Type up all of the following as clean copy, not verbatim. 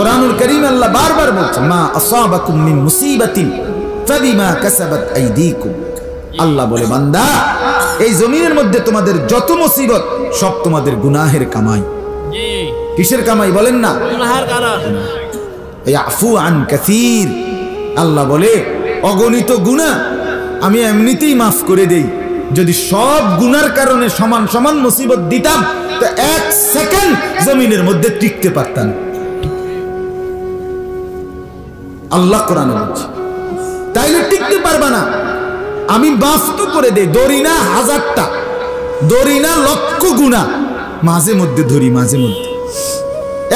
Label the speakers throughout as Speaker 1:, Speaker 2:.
Speaker 1: কোরআনুল কারীম আল্লাহ বারবার বলছে মা আসাবাকুম মিন মুসিবাতিন ফাবিমা কাসাবাত আইদিকুম। আল্লাহ বলে বান্দা এই জমিনের মধ্যে তোমাদের যত মুসিবত সব তোমাদের গুনাহের কামাই। কিসের কামাই বলেন না? গুনাহের কারণ। ইয়াফু আন কাসীর, আল্লাহ বলে অগণিত গুনাহ আমি এমনিতেই মাফ করে দেই। যদি সব গুনার কারণে সমান সমান মুসিবত দিতাম তো এক সেকেন্ড জমিনের মধ্যে টিকতে পারতাম। আল্লাহ কোরআনে বলছে তাইলে টিকতে পারবা না। আমি মাফ তো করে দেই, ধরি না হাজারটা, ধরি না লক্ষ গুনাহ, মাঝে মধ্যে ধরি, মাঝে মধ্যে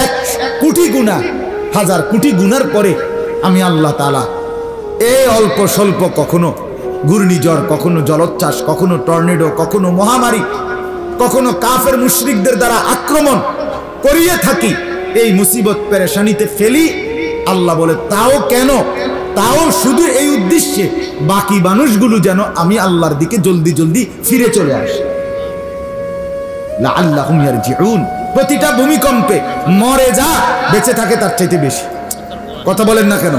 Speaker 1: 1 কোটি গুনাহ, 1000 কোটি গুনার পরে আমি আল্লাহ তাআলা এই অল্প স্বল্প কখনো ঘূর্ণিঝড়, কখনো জলোচ্ছ্বাস, কখনো টর্নেডো, কখনো মহামারী, কখনো কাফের মুশরিকদের দ্বারা আক্রমণ করিয়ে থাকি, এই মুসিবত পেরেশানিতে ফেলি। আল্লাহ বলে তাও কেন? তাও শুধু এই উদ্দেশ্যে বাকি মানুষগুলো যেন আমি আল্লাহর দিকে জলদি জলদি ফিরে চলে আসে। লাআল্লাহুম ইয়ারজিউন। প্রতিটা ভূমিকম্পে মরে যা বেঁচে থাকে তার চাইতে বেশি। কথা বলেন না কেন?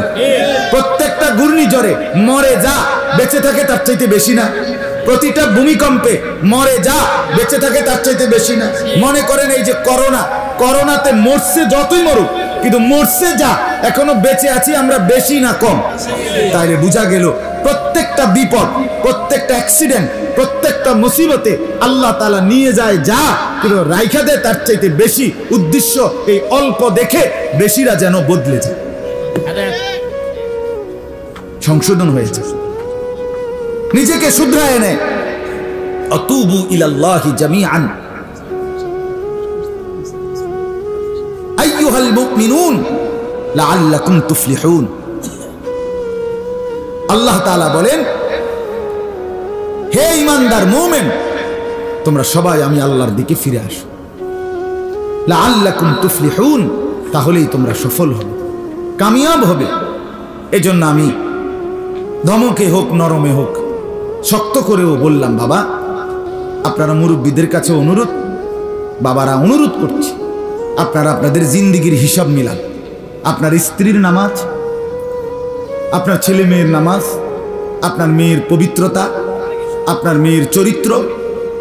Speaker 1: প্রত্যেকটা ঘূর্ণিঝড়ে মরে যা বেঁচে থাকে তার চাইতে বেশি না? প্রতিটা ভূমিকম্পে মরে যা বেঁচে থাকে তার চাইতে বেশি না? মনে করেন এই যে করোনাতে মরছে যতই মরুক, কিন্তু মরছে যা এখনো বেঁচে আছি আমরা বেশি না কম? তাইলে বোঝা গেল প্রত্যেকটা বিপদ, প্রত্যেকটা অ্যাক্সিডেন্ট, প্রত্যেকটা মুসিবতে আল্লাহ তাআলা নিয়ে যায় যা, কিন্তু রাইখা দেয় তার চাইতে বেশি। উদ্দেশ্য এই অল্প দেখে বেশিরা যেন বদলে যায়, সংশোধন হয়েছে, নিজেকে শুধরায় নেয়। আতুবু ইলাল্লাহি জামিআন আইয়ুহাল মুমিনুন লাআল্লাকুম তুফলিহুন। আল্লাহ তাআলা বলেন হে ঈমানদার মুমিন, তোমরা সবাই আমি আল্লাহর দিকে ফিরে আসো। লাআল্লাকুম তুফলিহুন, তাহলেই তোমরা সফল হবে, কামিয়াব হবে। এজন্য আমি ধমকে হোক নরমে হোক শক্ত করেও বললাম, বাবা আপনারা মুরব্বীদের কাছে অনুরোধ, বাবারা অনুরোধ করছি, আপনারা আপনাদের জিন্দিগির হিসাব মিলান। আপনার স্ত্রীর নামাজ, আপনার ছেলে মেয়ের নামাজ, আপনার মেয়ের পবিত্রতা, আপনার মেয়ের চরিত্র,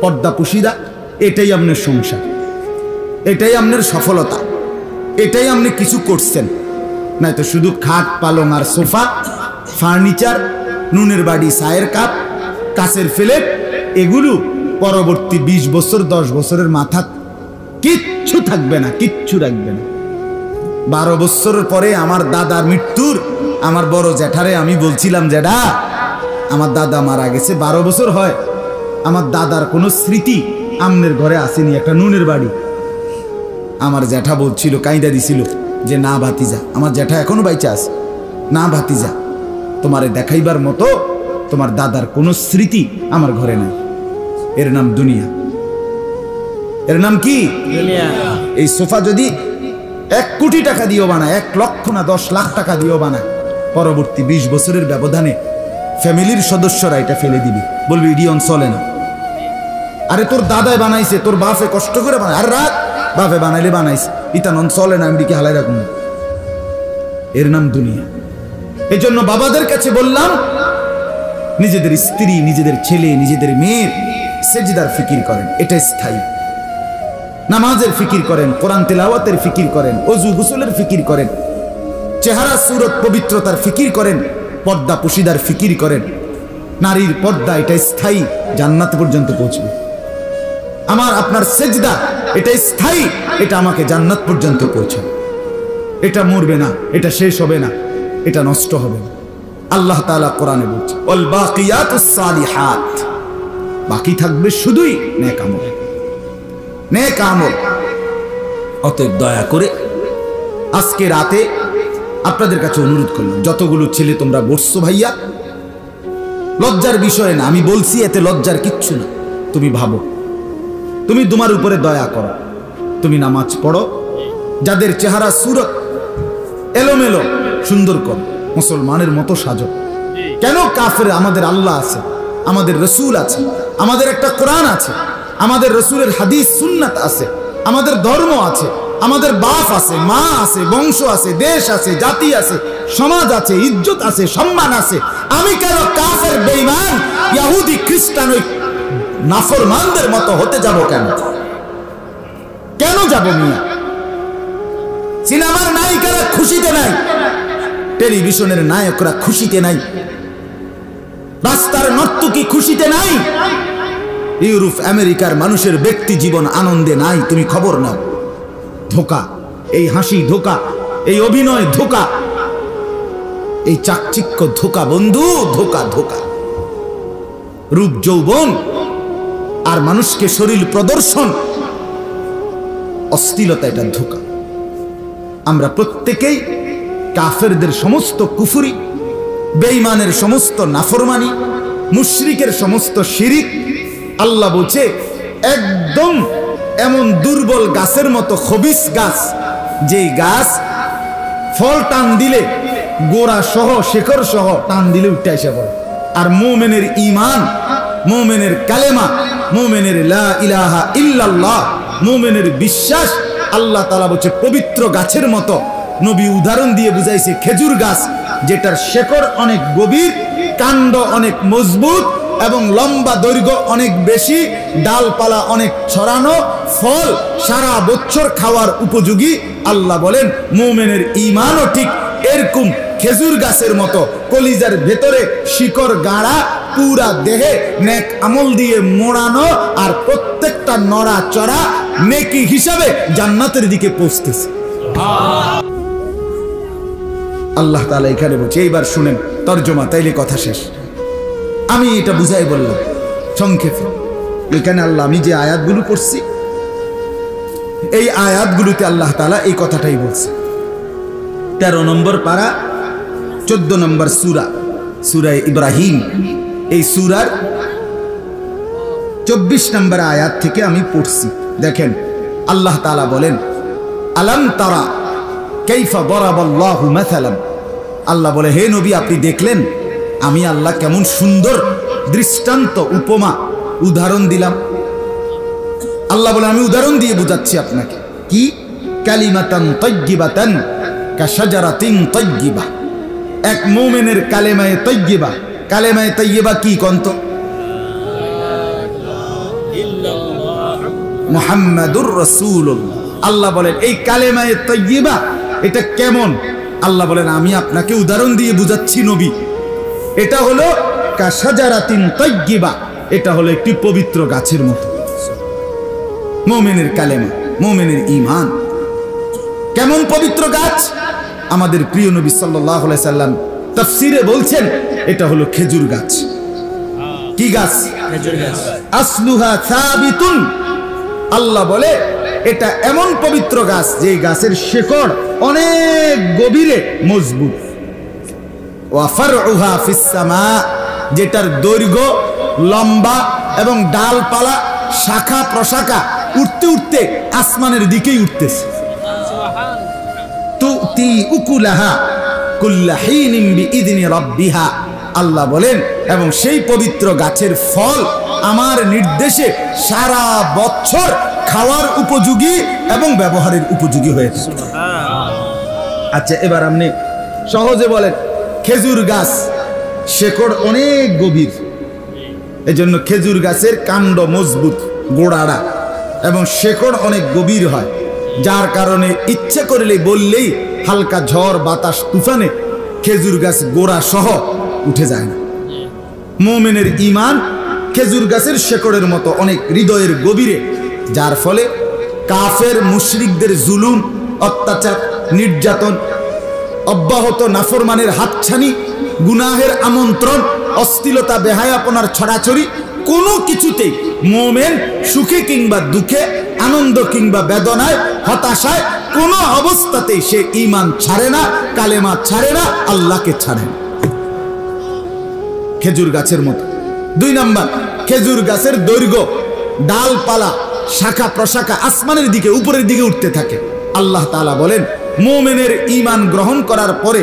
Speaker 1: পর্দা পুশিদা, এটাই আপনার সংসার, এটাই আপনার সফলতা, এটাই আপনি কিছু করছেন। নয়তো শুধু খাট পালং আর সোফা, ফার্নিচার, নুনের বাড়ি, চায়ের কাপ, কাচের প্লেট, এগুলো পরবর্তী 20 বছর 10 বছরের মাথা কিচ্ছু থাকবে না, কিচ্ছু রাখবে না। 12 বছরের পরে আমার দাদার মৃত্যুর, আমার বড় জ্যাঠারে আমি বলছিলাম, জ্যাঠা আমার দাদা মারা গেছে 12 বছর হয়, আমার দাদার কোনো স্মৃতি আমনের ঘরে আসেনি, একটা নুনের বাড়ি। আমার জ্যাঠা বলছিল, কাইদা দিছিল যে না ভাতিজা, আমার জ্যাঠা এখনো বাইচা আছে, না ভাতিজা তোমারে দেখাইবার মতো তোমার দাদার কোনো স্মৃতি আমার ঘরে নাই। এর নাম দুনিয়া। এর নাম কি? দুনিয়া। এই সোফা যদি 1 কোটি টাকা দিয়েও বানায়, 1 লক্ষ না 10 লাখ টাকা দিয়েও বানায়, পরবর্তী 20 বছরের ব্যবধানে ফ্যামিলির সদস্যরা এটা ফেলে দিবে, বলবে ইডিয়ন চলে না। আরে তোর দাদায় বানাইছে, তোর বাপে কষ্ট করে বানায়, আর রাত বাপে বানাইলে বানাইছে, ইতানন চলে না, আমি দিকে হালাই রাখুন। এর নাম দুনিয়া। এই জন্য বাবাদের কাছে বললাম, নিজেদের স্ত্রী, নিজেদের ছেলে, নিজেদের মেয়ের সেজদার ফিকির করেন, এটা স্থায়ী। নামাজের ফিকির করেন, কোরআন তেলাওয়াতের ফিকির করেন, ওযু গোসলের ফিকির করেন, চেহারা সুরত পবিত্রতার ফিকির করেন, পর্দা পুশিদার ফিকির করেন। নারীর পর্দা এটা স্থায়ী, জান্নাত পর্যন্ত পৌঁছবে। আমার আপনার সেজদা এটা স্থায়ী, এটা আমাকে জান্নাত পর্যন্ত পৌঁছাবে। এটা মরবে না, এটা শেষ হবে না, এটা নষ্ট হবে না। আল্লাহ তাআলা কোরআনে বলছে ওয়াল বাকিয়াতুস সালিহাত, বাকি থাকবে শুধুই নেক আমল, নেক আমল। অতএব দয়া করে আজকে রাতে আপনাদের কাছে অনুরোধ করলাম, যতগুলো ছেলে তোমরা বসছো ভাইয়া, লজ্জার বিষয় না, আমি বলছি এতে লজ্জার কিচ্ছু না। তুমি ভাবো, তুমি তোমার উপরে দয়া করো, তুমি নামাজ পড়ো, যাদের চেহারা সুরত এলোমেলো সুন্দর করো, মুসলমানের মতো সাজো। কেন কাফের? আমাদের আল্লাহ আছে, আমাদের রসুল আছে, আমাদের একটা কোরআন আছে, আমাদের রসুলের হাদিস সুন্নাত আছে, আমাদের ধর্ম আছে। আমাদের বাপ আছে, মা আছে, বংশ আছে, দেশ আছে, জাতি আছে, সমাজ আছে, ইজ্জত আছে, সম্মান আছে। আমি কেন কাফের, বেঈমান, ইহুদি, খ্রিস্টান ওই নাফরমানদের মতো হতে যাব? কেন যাব মিয়া? সিনেমার নায়িকারা খুশিতে নাই, টেলিভিশনের নায়করা খুশিতে নাই, রাস্তার নর্তকী খুশিতে নাই, ইউরোপ আমেরিকার মানুষের ব্যক্তি জীবন আনন্দে নাই। তুমি খবর নাও। ধোকা, এই হাসি ধোকা, এই অভিনয় ধোকা, এই চাকচিক্য ধোকা বন্ধু, ধোকা ধোকা। রূপ যৌবন আর মানুষকে শরীর প্রদর্শন, অশ্লীলতা, এটা ধোকা। আমরা প্রত্যেকেই কাফেরদের সমস্ত কুফরি, বেঈমানের সমস্ত নাফরমানি, মুশরিকের সমস্ত শিরিক, আল্লাহ বলছে একদম এমন দুর্বল গাছের মতো, খবিস গাছ, যেই গাছ ফল টান দিলে গোড়া সহ শেকড় সহ টান দিলে উঠে এসে পড়ে। আর মুমিনের ঈমান, মুমিনের কালেমা, মুমিনের লা ইলাহা ইল্লাল্লাহ, মুমিনের বিশ্বাস, আল্লাহ তাআলা বলছে পবিত্র গাছের মতো। নবী উদাহরণ দিয়ে বুঝাইছে খেজুর গাছ, যেটার শেকড় অনেক গভীর, কাণ্ড অনেক মজবুত এবং লম্বা দৈর্ঘ্য অনেক বেশি, ডালপালা অনেক ছড়ানো, ফল সারা বছর খাওয়ার উপযোগী। আল্লাহ বলেন মুমিনের ঈমানও ঠিক এরকম খেজুর গাছের মতো, কলিজার ভেতরে শিকড় গাড়া, পুরা দেহে নেক আমল দিয়ে মোড়ানো, আর প্রত্যেকটা নড়াচড়া নেকি হিসাবে জান্নাতের দিকে পৌঁছতেছে। আল্লাহ তাআলা এখানে বলছে, এইবার শুনেন তরজমা, তাইলে কথা শেষ। আমি এটা বুঝাই বললাম সংক্ষেপে। এখানে আল্লাহ, আমি যে আয়াতগুলো পড়ছি, এই আয়াতগুলোতে আল্লাহ তাআলা এই কথাটাই বলছে। 13 নম্বর পারা, 14 নম্বর সূরা, সূরা ইব্রাহিম। এই সূরার 24 নম্বর আয়াত থেকে আমি পড়ছি। দেখেন আল্লাহ তাআলা বলেন, আলাম তারা কাইফা দরাবাল্লাহু মাসালান। আল্লাহ বলে, হে নবী, আপনি দেখলেন আমি আল্লাহ কেমন সুন্দর দৃষ্টান্ত, উপমা, উদাহরণ দিলাম। আল্লাহ বলে, আমি উদাহরণ দিয়ে বুঝাচ্ছি আপনাকে। কি? কালিমাতান তাইয়্যিবাতান কাশাজারাতিন তাইয়্যিবা। এক মুমিনের কালেমায়ে তাইয়্যিবা। কালেমায়ে তাইয়্যিবা কি কন্ত? মুহাম্মাদুর রাসূলুল্লাহ। আল্লাহ বলেন এই কালেমায়ে তাইয়্যিবা এটা কেমন? আল্লাহ বলেন, আমি আপনাকে উদাহরণ দিয়ে বুঝাচ্ছি নবী। এটা হলো কাশাজারাতিন তাইয়্যিবা, এটা হলো একটি পবিত্র গাছের মতো। মুমিনের কালেমা, মুমিনের ঈমান কেমন পবিত্র গাছ? আমাদের প্রিয় নবী সাল্লাল্লাহু আলাইহি সাল্লাম তাফসীরে বলছেন এটা হলো খেজুর গাছ। কি গাছ? খেজুর গাছ। আসলুহা সাবিতুন। আল্লাহ বলে এটা এমন পবিত্র গাছ যে গাছের শেকড় অনেক গভীরে মজবুত। ওয়া ফারউহা ফিস সামা, যেটার দৈর্ঘ্য লম্বা এবং ডালপালা শাখা প্রশাখা উঠতে উঠতে আসমানের দিকেই উঠতেছে। তুতি উকুলাহা কুল্লা হিনিন বিইذনি রাব্বিহা। আল্লাহ বলেন এবং সেই পবিত্র গাছের ফল আমার নির্দেশে সারা বছর খাওয়ার উপযোগী এবং ব্যবহারের উপযোগী হয়েছে। আচ্ছা, এবার আপনি সহজে বলেন, খেজুর গাছ শেকড় অনেক গভীর, এজন্য খেজুর গাছের কাণ্ড মজবুত, গোড়াড়া এবং শেকড় অনেক গভীর হয়, যার কারণে ইচ্ছে করলে বললেই হালকা ঝড় বাতাস তুফানে খেজুর গাছ গোড়া সহ উঠে যায় না। মুমিনের ঈমান খেজুর গাছের শেকড়ের মতো অনেক হৃদয়ের গভীরে, যার ফলে কাফের মুশরিকদের জুলুম, অত্যাচার, নির্যাতন, অব্যাহত নাফরমানের হাতছানি, গুনাহের আমন্ত্রণ, অশ্লীলতা, বেহায়াপনার ছড়াছড়ি, কোনো কিছুতেই মুমিন সুখে কিংবা দুঃখে, আনন্দ কিংবা বেদনায়, হতাশায়, কোনো অবস্থাতেই সে ঈমান ছাড়ে না, কালেমা ছাড়ে না, আল্লাহকে ছাড়ে না। খেজুর গাছের মতো। 2 নাম্বার, খেজুর গাছের দৈর্ঘ্য, ডালপালা, শাখা প্রশাখা আসমানের দিকে, উপরের দিকে উঠতে থাকে। আল্লাহ তাআলা বলেন মুমিনের ঈমান গ্রহণ করার পরে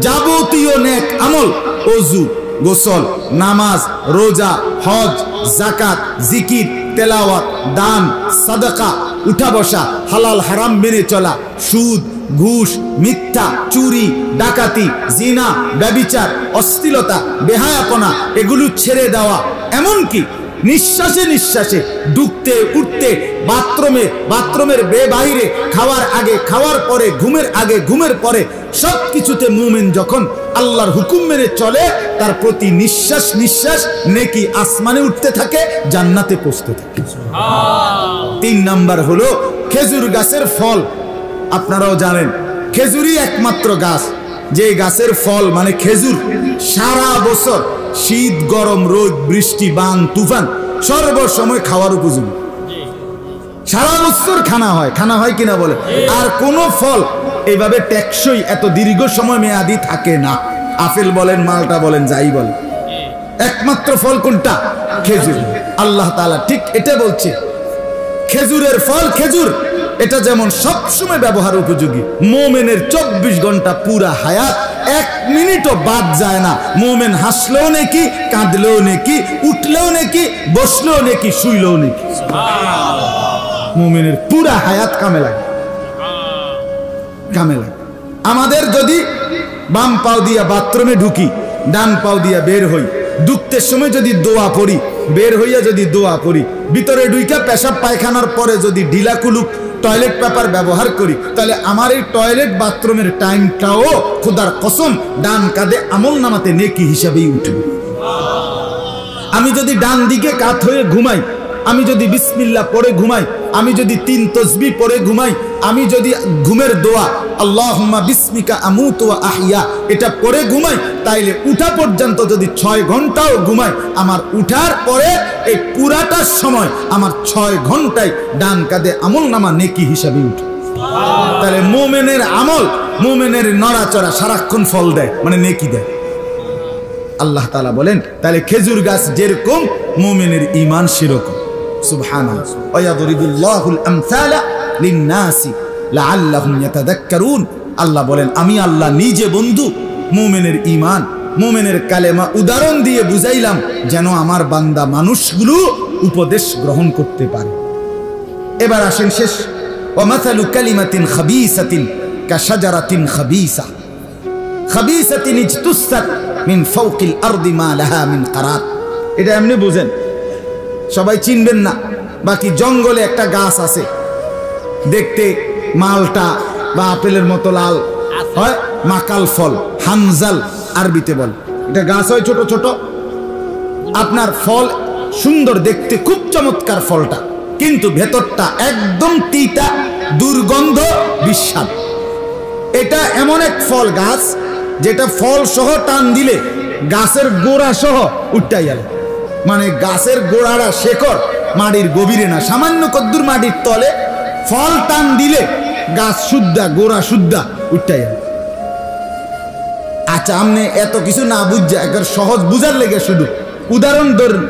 Speaker 1: যাবতীয় নেক আমল, ওযু, গোসল, নামাজ, রোজা, হজ, যাকাত, জিকির, তেলাওয়াত, দান, সাদাকা, উঠা বসা, হালাল হারাম মেনে চলা, সুদ ঘুষ মিথ্যা চুরি ডাকাতি জিনা ব্যভিচার অশ্লীলতা বেহায়াপনা এগুলো ছেড়ে দেওয়া, এমনকি নিঃশ্বাসে নিঃশ্বাসে ঢুকতে উঠতে বাথরুমের বাইরে, খাওয়ার আগে খাওয়ার পরে, ঘুমের আগে ঘুমের পরে সব কিছুতে মুমিন যখন আল্লাহর হুকুম মেনে চলে, তার প্রতি নিঃশ্বাস নিঃশ্বাস নেকি আসমানে উঠতে থাকে, জান্নাতে পৌঁছতে থাকে। 3 নাম্বার হলো খেজুর গাছের ফল। আপনারাও জানেন খেজুরই একমাত্র গাছ যে গাছের ফল মানে খেজুর সারা বছর শীত গরম রোদ বৃষ্টি বান তুফান সর্বসময় খাওয়ার উপযোগী, সারা বছর খানা হয় কিনা বলে। আর কোন ফল এইভাবে টেকসই এত দীর্ঘ সময় মেয়াদি থাকে না। আপেল বলেন মালটা বলেন যাই বলেন, একমাত্র ফল কোনটা? খেজুর। আল্লাহ তাআলা ঠিক এটা বলছে, খেজুরের ফল খেজুর এটা যেমন সবসময় ব্যবহার উপযোগী, মোমেনের 24 ঘন্টা পুরা হায়াত 1 মিনিটও বাদ যায় না। মোমেন হাসলেও নেকি, কাঁদলেও নেকি, উঠলেও নেকি, বসলেও নেকি, শুইলেও নেকি। মোমেনের পুরা হায়াত কামে লাগে। আমাদের যদি বাম পাও দিয়া বাথরুমে ঢুকি, ডান পাও দিয়া বের হই, ঢুকতে সময় যদি দোয়া পড়ি, বের হইয়া যদি দোয়া পড়ি, ভিতরে ঢুইকা পেশাব পায়খানার পরে যদি ঢিলা কুলুক টয়লেট পেপার ব্যবহার করি, তাহলে আমার এই টয়লেট বাথরুমের টাইমটাও খোদার কসম ডান কাঁধে আমল নামাতে নেকি হিসাবেই উঠবে। আমি যদি ডান দিকে কাত হয়ে ঘুমাই, আমি যদি বিসমিল্লাহ পড়ে ঘুমাই, আমি যদি 3 তাসবিহ পড়ে ঘুমাই, আমি যদি ঘুমের দোয়া আল্লাহুম্মা বিসমিকা আমুতু ওয়া আহইয়া এটা পড়ে ঘুমাই, তাইলে উঠা পর্যন্ত যদি 6 ঘন্টাও ঘুমাই, আমার উঠার পরে এই পুরাটা সময় আমার 6 ঘন্টায় ডান কাঁধে আমল নামা নেকি হিসাবে উঠে। তাহলে মুমিনের আমল, মুমিনের নড়াচড়া সারাক্ষণ ফল দেয়, মানে নেকি দেয়। আল্লাহ তাআলা বলেন তাহলে খেজুর গাছ যেরকম মুমিনের ঈমান সেরকম। সুবহানাল্লাহ। ওয়া ইয়াদরিবুল্লাহুল আমসালা লিন-নাসি লাআল্লাহুম ইয়াতাযাক্কারুন। আল্লাহ বলেন আমি আল্লাহ নিজে বন্ধু মুমিনের ঈমান, মুমিনের কালেমা উদাহরণ দিয়ে বুঝাইলাম যেন আমার বান্দা মানুষগুলো উপদেশ গ্রহণ করতে পারে। এবার আসেন শেষ। ওয়া মাসালু কালিমাতিন খাবিসাতিন কাশাজারাতিন খাবিসা খাবিসাতিন ইজতুসাত মিন ফাওকিল আরদি মা লাহা মিন কারার। এটা এমনি বুঝেন, সবাই চিনবেন না। বাকি জঙ্গলে একটা গাছ আছে, দেখতে মালটা বা আপেলের মতো লাল হয়, মাকাল ফল, হানজাল আরবিতে বল। এটা গাছ হয় ছোট ছোট, আপনার ফল সুন্দর দেখতে, খুব চমৎকার ফলটা, কিন্তু ভেতরটা একদম তিতা, দুর্গন্ধ, বিস্বাদ। এটা এমন এক ফল গাছ যেটা ফল সহ টান দিলে গাছের গোড়া সহ উঠতে গেল, মানে গাছের গোড়াটা শেকড় মাটির গভীরে না, সামান্য কদ্দুর মাটির তলে, ফল টান দিলে গাছ শুদ্ধা, গোড়া শুদ্ধা উঠতে গেল। আচ্ছা, আপনি এত কিছু না বুঝা একবার সহজ বুঝার লেগে শুধু উদাহরণ ধরুন,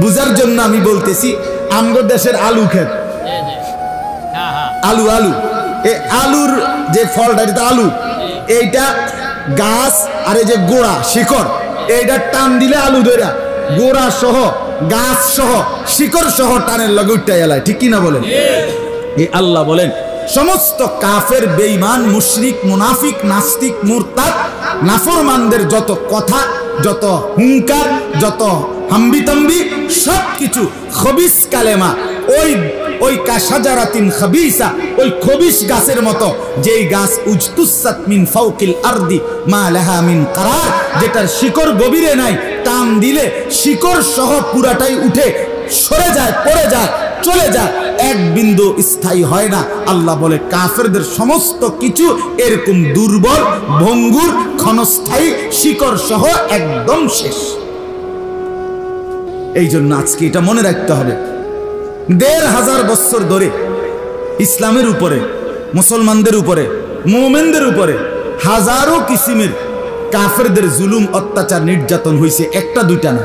Speaker 1: বুঝার জন্য আমি বলতেছি। আমগো দেশের আলু ক্ষেত, আলু আলু এই আলুর যে ফলটা, এটা আলু, এইটা গাছ আর এই যে গোড়া শিকড়, এইটা টান দিলে আলু ধরা গোড়া সহ গাছ সহ শিকড় সহ টানের লগে উঠতে এলায়, ঠিক কিনা বলেন? এই আল্লাহ বলেন সমস্ত কাফের, বেঈমান, মুশরিক, মুনাফিক, নাস্তিক, মুরতাদ, নাফরমানদের যত কথা, যত হুঙ্কার, যত হাম্বিতম্বি, সব কিছু খবিস কালেমা ওই কাশাজারাতিন খাবিসা, ওই খবিস গাছের মতো, যেই গাছ উজতুসাত মিন ফাওকিল আরদি মা লাহা মিন কারার, যেটার শিকড় গভীরে নাই, টান দিলে শিকড় সহ পুরাটাই উঠে সরে যায়, পড়ে যায়, চলে যায়, এক বিন্দু স্থায়ী হয় না। আল্লাহ বলে কাফেরদের সমস্ত কিছু এরকম দুর্বল, ভঙ্গুর, ক্ষণস্থায়ী, শিকড় সহ একদম শেষ। এই জন্য আজকে এটা মনে রাখতে হবে, ১৫০০ বছর ধরে ইসলামের উপরে, মুসলমানদের উপরে, মুমিনদের উপরে হাজারো কিসিমের কাফেরদের জুলুম, অত্যাচার, নির্যাতন হয়েছে, একটা দুইটা না।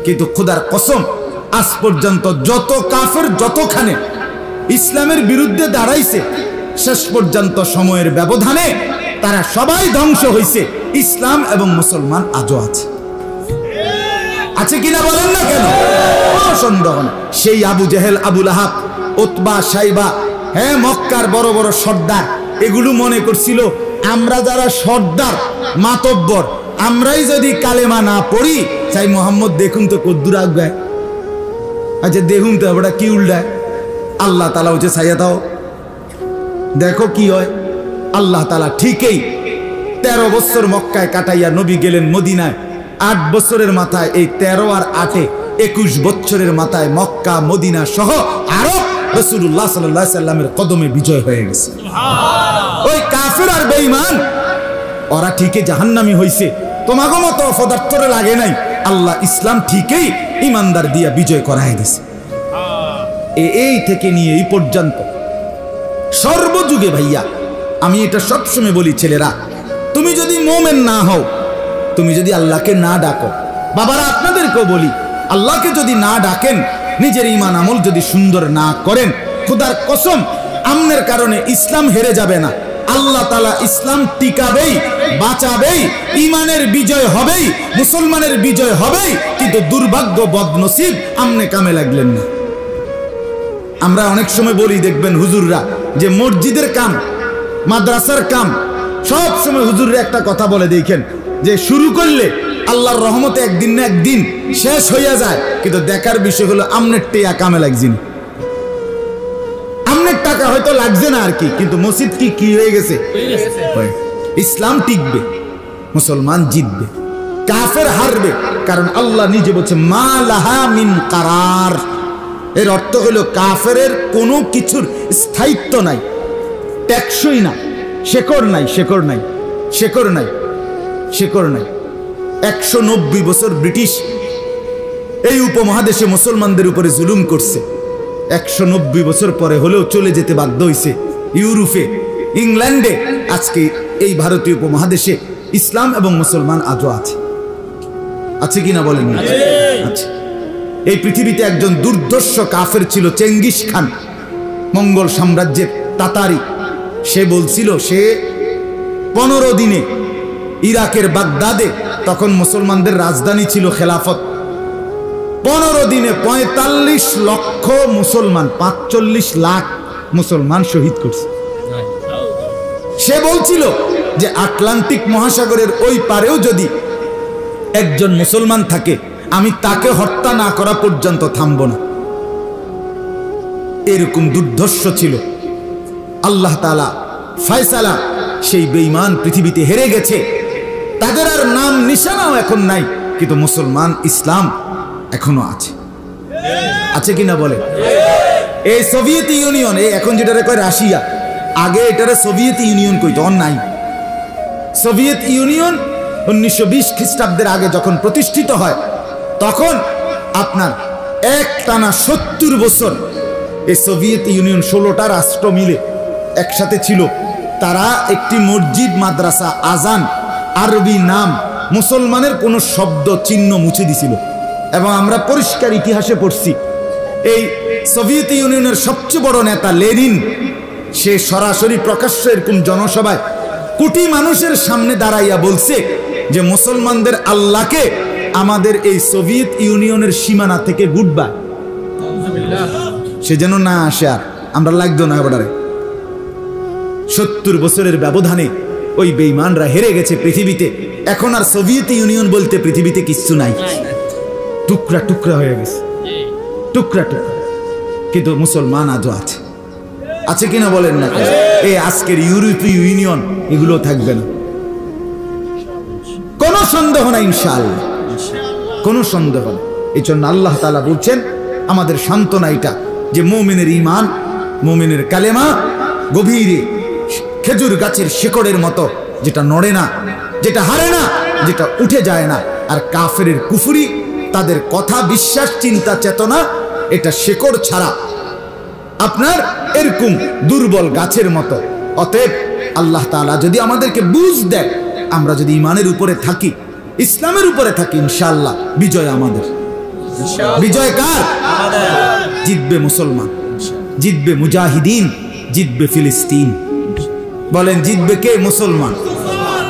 Speaker 1: কিন্তু খোদার কসম, আজ পর্যন্ত যত কাফের যতখানে ইসলামের বিরুদ্ধে দাঁড়াইছে, শেষ পর্যন্ত সময়ের ব্যবধানে তারা সবাই ধ্বংস হয়েছে। ইসলাম এবং মুসলমান আজও আছে, আছে কিনা বলেন না কেন? সন্দেহ না। সেই আবু জেহেল, আবু লাহাব, উতবা, সাইবা, হ্যাঁ মক্কার বড় বড় সর্দার এগুলো মনে করছিল আমরা যারা সর্দার মাতব্বর আমরাই যদি কালেমা না পড়ি চাই মোহাম্মদ দেখুন তো কদ্দুর আগায়। আচ্ছা দেখুন তো ওটা কি উল্টায়। আল্লাহ তাআলা হচ্ছে ছাইয়া দাও দেখো কি হয়। আল্লাহ তাআলা ঠিকই 13 বছর মক্কায় কাটাইয়া নবী গেলেন মদিনায়। 8 বছরের মাথায় এই 13 আর 8-এ 21 বছরের মাথায় মক্কা মদিনা সহ আরব রাসূলুল্লাহ সাল্লাল্লাহু আলাইহি সাল্লামের কদমে বিজয় হয়ে গেছে। ওই কাফের আর বেঈমান ওরা ঠিকই জাহান্নামী হইছে, তোমাগো মতো অপদার্থরে লাগে নাই। আল্লাহ ইসলাম ঠিকই ইমানদার দিয়া বিজয় করায় দিয়েছে। এই থেকে নিয়ে এই পর্যন্ত সর্বযুগে ভাইয়া আমি এটা সবসময় বলি, ছেলেরা তুমি যদি মুমিন না হও, তুমি যদি আল্লাহকে না ডাকো, বাবারা আপনাদেরকেও বলি আল্লাহকে যদি না ডাকেন, নিজের ঈমান আমল যদি সুন্দর না করেন, খোদার কসম আমনের কারণে ইসলাম হেরে যাবে না। আল্লাহ তাআলা ইসলাম টিকাবেই, বাঁচাবেই, ঈমানের বিজয় হবেই, মুসলমানের বিজয় হবেই। কিন্তু দুর্ভাগ্য বদনসিব আমনে কামে লাগলেন না। আমরা অনেক সময় বলি দেখবেন হুজুররা যে মসজিদের কাম মাদ্রাসার কাম সব সময় হুজুররা একটা কথা বলে দেখেন যে শুরু করলে আল্লাহর রহমতে একদিন না একদিন শেষ হইয়া যায়, কিন্তু দেখার বিষয় হলো আমনের টেয়া কামে লাগছে না। আমনের টাকা হয়তো লাগছে না আর কি, কিন্তু মসজিদ কি হয়ে গেছে। ইসলাম টিকবে, মুসলমান জিতবে, কাফের হারবে, কারণ আল্লাহ নিজে বলছে মা লাহা মিন কারার। এর অর্থ হলো কাফেরের কোনো কিছুর স্থায়িত্ব নাই, টেকসই না, শেকড় নাই, শেকড় নাই, শেকড় নাই, শেকড় নাই। 190 বছর ব্রিটিশ এই উপমহাদেশে মুসলমানদের উপরে জুলুম করছে। 190 বছর পরে হলেও চলে যেতে বাধ্য হয়েছে ইউরোপে, ইংল্যান্ডে। আজকে এই ভারতীয় উপমহাদেশে ইসলাম এবং মুসলমান আজও আছে, আছে কিনা বলেন? আছে। এই পৃথিবীতে একজন দুর্ধর্ষ কাফের ছিল চেঙ্গিস খান, মঙ্গল সাম্রাজ্যের তাতারি। সে বলছিল সে 15 দিনে ইরাকের বাগদাদে, তখন মুসলমানদের রাজধানী ছিল খেলাফত, 15 দিনে 45 লক্ষ মুসলমান, 45 লাখ মুসলমান শহীদ করছে। সে বলছিল যে আটলান্টিক মহাসাগরের ওই পারেও যদি একজন মুসলমান থাকে, আমি তাকে হত্যা না করা পর্যন্ত থামব না। এরকম দুর্ধর্ষ ছিল। আল্লাহ তাআলা ফয়সালা, সেই বেঈমান পৃথিবীতে হেরে গেছে, তাদের আর নাম নিশানাও এখন নাই, কিন্তু মুসলমান ইসলাম এখনো আছে, আছে কিনা বলে? এই সোভিয়েত ইউনিয়ন, এই এখন যেটা কয় রাশিয়া, আগে এটারে সোভিয়েত ইউনিয়ন কইতো, অন নাই। সোভিয়েত ইউনিয়ন 1920 খ্রিস্টাব্দের আগে যখন প্রতিষ্ঠিত হয়, তখন আপনার একটানা 70 বছর এই সোভিয়েত ইউনিয়ন 16টা রাষ্ট্র মিলে একসাথে ছিল। তারা একটি মসজিদ, মাদ্রাসা, আজান, আরবি নাম, মুসলমানের কোনো শব্দ চিহ্ন মুছে দিছিল। এবং আমরা পরিষ্কার ইতিহাসে পড়ছি, এই সোভিয়েত ইউনিয়নের সবচেয়ে বড় নেতা লেনিন, সে সরাসরি প্রকাশ্য এরকম জনসভায় কোটি মানুষের সামনে দাঁড়াইয়া বলছে যে মুসলমানদের আল্লাহকে আমাদের এই সোভিয়েত ইউনিয়নের সীমানা থেকে গুড বাই, সে যেন না আসে, আর আমরা লাগতো না এবারে। 70 বছরের ব্যবধানে ওই বেঈমানরা হেরে গেছে পৃথিবীতে। এখন আর সোভিয়েত ইউনিয়ন বলতে পৃথিবীতে কিচ্ছু নাই, টুকরা টুকরা হয়ে গেছে, টুকরা টুকরা। কিন্তু মুসলমান আজও আছে, আছে কিনা বলেন না? এই আজকের ইউরোপীয় ইউনিয়ন এগুলো থাকবে না, কোনো সন্দেহ নাই, ইনশাআল্লাহ, কোনো সন্দেহ না। এই জন্য আল্লাহ তাআলা বলছেন আমাদের সান্ত্বনা এটা, যে মুমিনের ঈমান, মুমিনের কালেমা গভীরে খেজুর গাছের শিকড়ের মতো, যেটা নড়ে না, যেটা হারে না, যেটা উঠে যায় না। আর কাফেরের কুফরি, তাদের কথা, বিশ্বাস, চিন্তা, চেতনা, এটা শিকড় ছাড়া আপনার এরকম দুর্বল গাছের মতো। অতএব আল্লাহ তাআলা যদি আমাদেরকে বুঝ দেয়, আমরা যদি ঈমানের উপরে থাকি, ইসলামের উপরে থাকি, ইনশাআল্লাহ বিজয় আমাদের। বিজয় কার? জিতবে মুসলমান, জিতবে মুজাহিদিন, জিতবে ফিলিস্তিন। বলেন জিতবে কে? মুসলমান।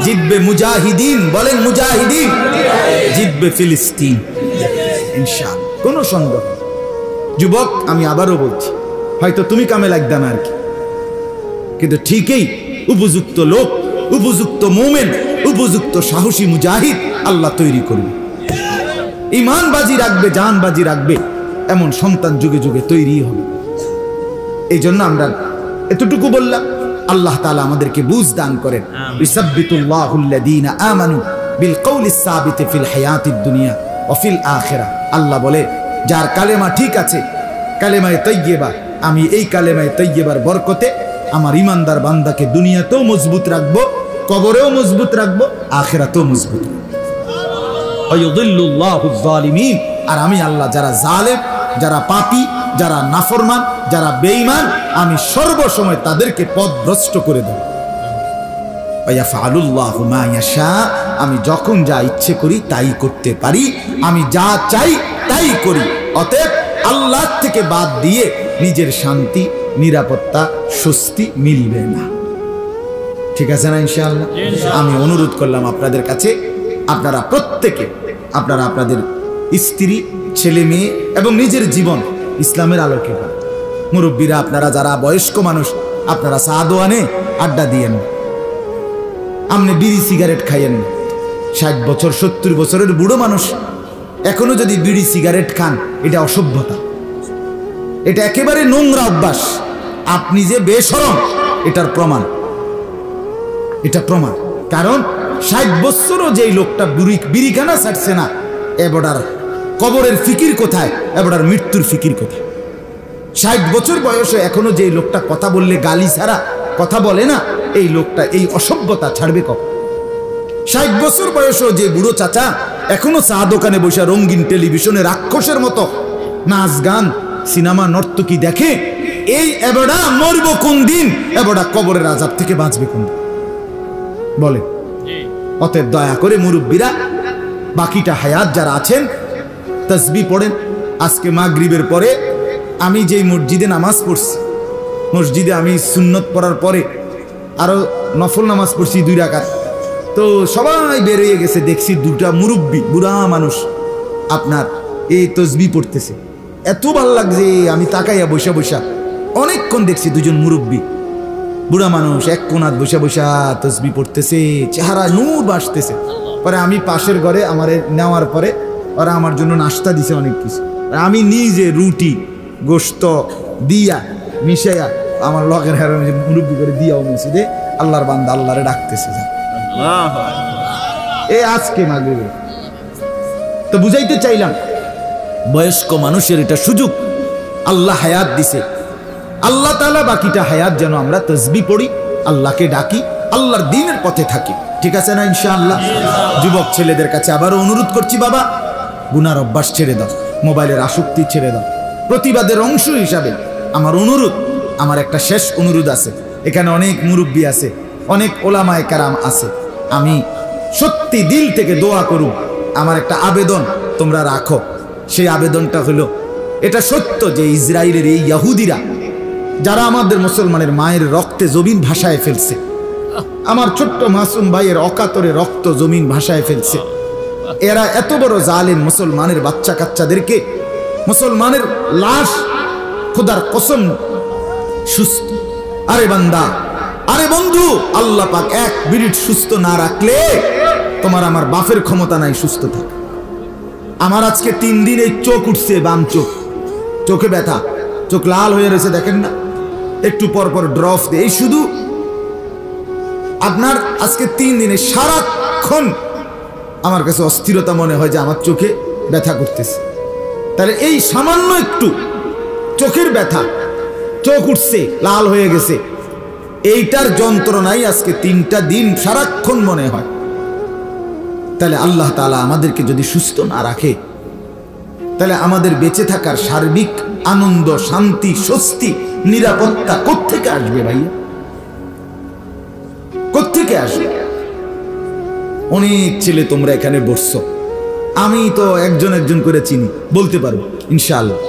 Speaker 1: জিতবে মুজাহিদিন, বলেন মুজাহিদিন। জিতবে ফিলিস্তিন ইনশাআল্লাহ, কোনো সন্দেহ। যুবক, আমি আবারও বলছি, হয়তো তুমি কামে লাগবে না আর কি, কিন্তু ঠিকই উপযুক্ত লোক, উপযুক্ত মুমিন, উপযুক্ত সাহসী মুজাহিদ আল্লাহ তৈরি করবে। ঈমান বাজি রাখবে, জান বাজি রাখবে, এমন সন্তান যুগে যুগে তৈরি হবে। এই জন্য আমরা এতটুকু বললাম। আল্লাহ তাআলা আমাদেরকে বুঝ দান করেন। ইসাব্বিতুল্লাহুল্লাযীনা আমানু বিল কওলিস সাবিতি ফিল হায়াতিদ দুনিয়া ওয়া ফিল আখিরাহ। আল্লাহ বলে, যার কালেমা ঠিক আছে, কালেমায়ে তাইয়্যিবা, আমি এই কালেমায়ে তাইয়্যিবার বরকতে আমার ঈমানদার বান্দাকে দুনিয়াতেও মজবুত রাখবো, কবরেও মজবুত রাখবো, আখিরাতেও মজবুত রাখবো। ওয়ায়ুযিল্লুল্লাহুয যালিমিন। আর আমি আল্লাহ যারা জালেম, যারা পাপী, যারা নাফরমান, যারা বেঈমান, আমি সর্বসময় তাদেরকে পথভ্রষ্ট করে দেব। ওয়ায়াফআলুল্লাহু মা ইয়াশা। আমি যখন যা ইচ্ছে করি তাই করতে পারি, আমি যা চাই তাই করি। অতএব আল্লাহ থেকে বাদ দিয়ে নিজের শান্তি, নিরাপত্তা, স্বস্তি মিলবে না। ঠিক আছে না ইনশাআল্লাহ? আমি অনুরোধ করলাম আপনাদের কাছে, আপনারা প্রত্যেকে আপনারা আপনাদের স্ত্রী, ছেলে মেয়ে এবং নিজের জীবন ইসলামের আলোকে, মুরব্বীরা আপনারা যারা বয়স্ক মানুষ, আপনারা চা দোয়ানে আড্ডা দিয়েন, আপনি বিড়ি সিগারেট খাইয়েন না। 60 বছর 70 বছরের বুড়ো মানুষ এখনো যদি বিড়ি সিগারেট খান, এটা অসভ্যতা, এটা একেবারে নোংরা অভ্যাস। আপনি যে বেশরম এটার প্রমাণ, এটা প্রমাণ। কারণ 60 বছরও যেই লোকটা বিড়িখানা ছাড়ছে না, এবারে কবরের ফিকির কোথায়, এবারে মৃত্যুর ফিকির কোথায়? 60 বছর বয়সে এখনো যে লোকটা কথা বললে গালি ছাড়া কথা বলে না, এই লোকটা এই অসভ্যতা ছাড়বে কখন? 60 বছর বয়সেও যে বুড়ো চাচা এখনো চা দোকানে বসে রঙিন টেলিভিশনে রাক্ষসের মতো নাচ গান, সিনেমা, নর্তকী দেখে, এই এবড়া মরব কোন দিন, এবড়া কবরের আযাব থেকে বাঁচবে কোন দিন বলে? অতএব দয়া করে মুরব্বীরা, বাকিটা হায়াত যারা আছেন তাসবিহ পড়েন। আজকে মাগরিবের পরে আমি যেই মসজিদে নামাজ পড়ছি, মসজিদে আমি সুন্নত পড়ার পরে আরো নফল নামাজ পড়ছি 2 রাকাত। তো সবাই বেরিয়ে গেছে, দেখছি 2টা মুরব্বী বুড়া মানুষ আপনার এই তাসবিহ পড়তেছে। এত ভালো লাগছে, আমি তাকাইয়া বসা বসা অনেকক্ষণ দেখছি 2জন মুরব্বী বুড়া মানুষ এক কোণাত বসা বসা তাসবিহ পড়তেছে, চেহারা নূর ভাসতেছে। পরে আমি পাশের ঘরে আমার নেওয়ার পরে ওরা আমার জন্য নাস্তা দিছে অনেক কিছু, আমি নিজে রুটি গোশত দিয়া মিশাইয়া আমার লগের হারে মুরব্বী করে দিয়াও মসজিদে আল্লাহর বান্দা আল্লাহরে ডাকতেছে। এই আজকে মাগরিবে তো বুঝাইতে চাইলাম, বয়স্ক মানুষের এটা সুযোগ, আল্লাহ হায়াত দিছে। আল্লাহ তাআলা বাকিটা হায়াত যেন আমরা তাসবিহ পড়ি, আল্লাহকে ডাকি, আল্লাহর দ্বীনের পথে থাকি। ঠিক আছে না ইনশাআল্লাহ? যুবক ছেলেদের কাছে আবারও অনুরোধ করছি, বাবা গুনার অভ্যাস ছেড়ে দাও, মোবাইলের আসক্তি ছেড়ে দাও। প্রতিবাদের অংশ হিসাবে আমার অনুরোধ, আমার একটা শেষ অনুরোধ আছে। এখানে অনেক মুরব্বী আছে, অনেক ওলামায়ে কেরাম আছে, আমি সত্যি দিল থেকে দোয়া করুন, আমার একটা আবেদন তোমরা রাখো। সেই আবেদনটা হলো, এটা সত্য যে ইসরায়েলের এই ইহুদিরা যারা আমাদের মুসলমানের মায়ের রক্তে জমিন ভাসায় ফেলছে, আমার ছোট্ট মাসুম ভাইয়ের অকাতরে রক্ত জমিন ভাসায় ফেলছে, এরা এত বড় জালেম মুসলমানের বাচ্চা কাচ্চাদেরকে, মুসলমানের লাশ, খোদার কসম সুস্থ। আরে বান্দা, আরে বন্ধু, আল্লাহ পাক 1 মিনিট সুস্থ না রাখলে তোমার আমার বাপের ক্ষমতা নাই সুস্থ থাকা। আমার আজকে 3 দিন এই চোখ উঠছে, বাম চোখ, চোখে ব্যথা, চোখ লাল হয়ে রয়েছে, দেখেন না, একটু পর পর ড্রপ দেয়। এই শুধু আপনার আজকে 3 দিনে সারাক্ষণ আমার কাছে অস্থিরতা মনে হয় যে আমার চোখে ব্যথা করতেছে। তাহলে এই সামান্য একটু চোখের ব্যথা, চোখ উঠছে, লাল হয়ে গেছে, এইটার যন্ত্রণাই আজকে 3টা দিন সারাক্ষণ মনে হয়। তাহলে আল্লাহ তাআলা আমাদেরকে যদি সুস্থ না রাখে, তাহলে আমাদের বেঁচে থাকার সার্বিক আনন্দ, শান্তি, স্বস্তি, নিরাপত্তা কোত্থেকে আসবে ভাইয়া? কোত্থেকে আসবে? অনেক ছেলে তোমরা এখানে বসছো, আমি তো একজন একজন করে চিনি, বলতে পারবো ইনশাআল্লাহ।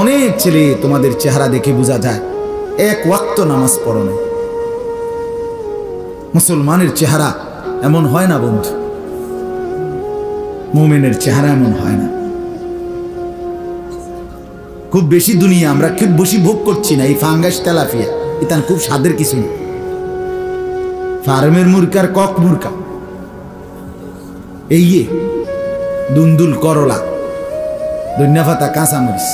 Speaker 1: অনেক ছেলে তোমাদের চেহারা দেখে বোঝা যায় 1 ওয়াক্ত নামাজ পড়ো না। মুসলমানের চেহারা এমন হয় না বন্ধু, মুমিনের চেহারা এমন হয় না। খুব বেশি দুনিয়া আমরা খুব বেশি ভোগ করছি না, এই ফাঙ্গাস তেলাপিয়া ইতান খুব স্বাদের কিছু না। ফার্মের মুরকার কক মুরকা, এই দুন্দুল করলা, ধনিয়া পাতা, কাঁচামরিচ,